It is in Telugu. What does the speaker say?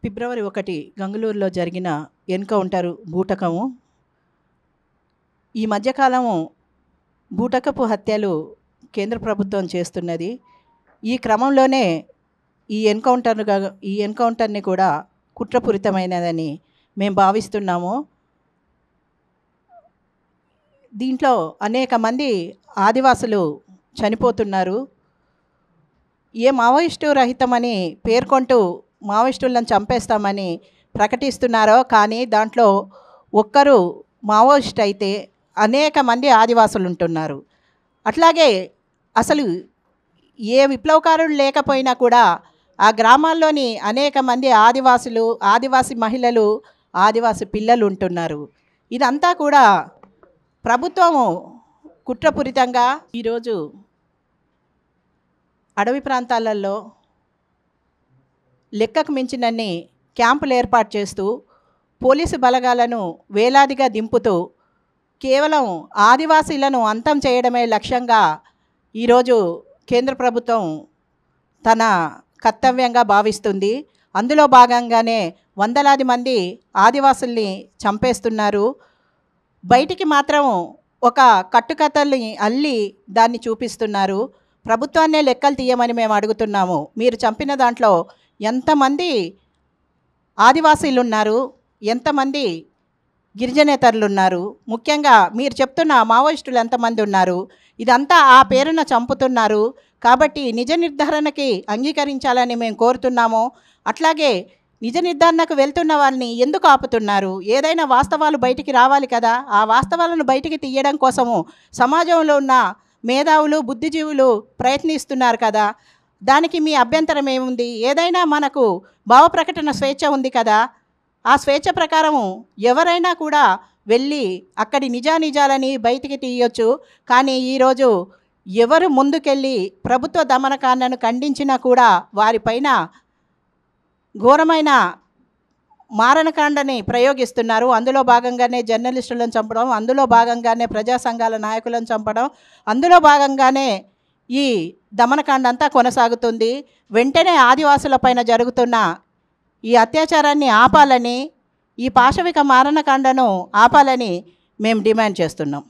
ఫిబ్రవరి 1 గంగులూరులో జరిగిన ఎన్కౌంటర్ బూటకము. ఈ మధ్యకాలము బూటకపు హత్యలు కేంద్ర ప్రభుత్వం చేస్తున్నది. ఈ క్రమంలోనే ఈ ఎన్కౌంటర్ని కూడా కుట్రపూరితమైనదని మేము భావిస్తున్నాము. దీంట్లో అనేక మంది ఆదివాసులు చనిపోతున్నారు. ఏ మావోయిస్టు రహితమని పేర్కొంటూ మావోయిస్టులను చంపేస్తామని ప్రకటిస్తున్నారో, కానీ దాంట్లో ఒక్కరు మావోయిస్ట్ అయితే అనేక మంది ఆదివాసులు ఉంటున్నారు. అట్లాగే అసలు ఏ విప్లవకారులు లేకపోయినా కూడా ఆ గ్రామాల్లోని అనేక మంది ఆదివాసులు, ఆదివాసి మహిళలు, ఆదివాసి పిల్లలు ఉంటున్నారు. ఇదంతా కూడా ప్రభుత్వము కుట్రపూరితంగా ఈరోజు అడవి ప్రాంతాలలో లెక్కకు మించినన్ని క్యాంపులు ఏర్పాటు చేస్తూ పోలీసు బలగాలను వేలాదిగా దింపుతూ కేవలం ఆదివాసీలను అంతం చేయడమే లక్ష్యంగా ఈరోజు కేంద్ర ప్రభుత్వం తన కర్తవ్యంగా భావిస్తుంది. అందులో భాగంగానే వందలాది మంది ఆదివాసుల్ని చంపేస్తున్నారు. బయటికి మాత్రం ఒక కట్టుకథల్ని అల్లి దాన్ని చూపిస్తున్నారు. ప్రభుత్వాన్నే లెక్కలు తీయమని మేము అడుగుతున్నాము. మీరు చంపిన దాంట్లో ఎంతమంది ఆదివాసీలు ఉన్నారు, ఎంతమంది గిరిజనేతరులు ఉన్నారు, ముఖ్యంగా మీరు చెప్తున్న మావోయిస్టులు ఎంతమంది ఉన్నారు, ఇదంతా ఆ పేరున చంపుతున్నారు. కాబట్టి నిజ నిర్ధారణకి అంగీకరించాలని మేము కోరుతున్నాము. అట్లాగే నిజ నిర్ధారణకు వెళ్తున్న వాళ్ళని ఎందుకు ఆపుతున్నారు? ఏదైనా వాస్తవాలు బయటికి రావాలి కదా. ఆ వాస్తవాలను బయటికి తీయడం కోసము సమాజంలో ఉన్న మేధావులు, బుద్ధిజీవులు ప్రయత్నిస్తున్నారు కదా. దానికి మీ అభ్యంతరం ఏముంది? ఏదైనా మనకు భావ ప్రకటన స్వేచ్ఛ ఉంది కదా. ఆ స్వేచ్ఛ ప్రకారము ఎవరైనా కూడా వెళ్ళి అక్కడి నిజానిజాలని బయటికి తీయొచ్చు. కానీ ఈరోజు ఎవరు ముందుకెళ్ళి ప్రభుత్వ దమనకాండను ఖండించినా కూడా వారిపైన ఘోరమైన మారణకాండని ప్రయోగిస్తున్నారు. అందులో భాగంగానే జర్నలిస్టులను చంపడం, అందులో భాగంగానే ప్రజా సంఘాల నాయకులను చంపడం, అందులో భాగంగానే ఈ దమనకాండ అంతా కొనసాగుతుంది. వెంటనే ఆదివాసులపైన జరుగుతున్న ఈ అత్యాచారాన్ని ఆపాలని, ఈ పాశవిక మారణకాండను ఆపాలని మేము డిమాండ్ చేస్తున్నాం.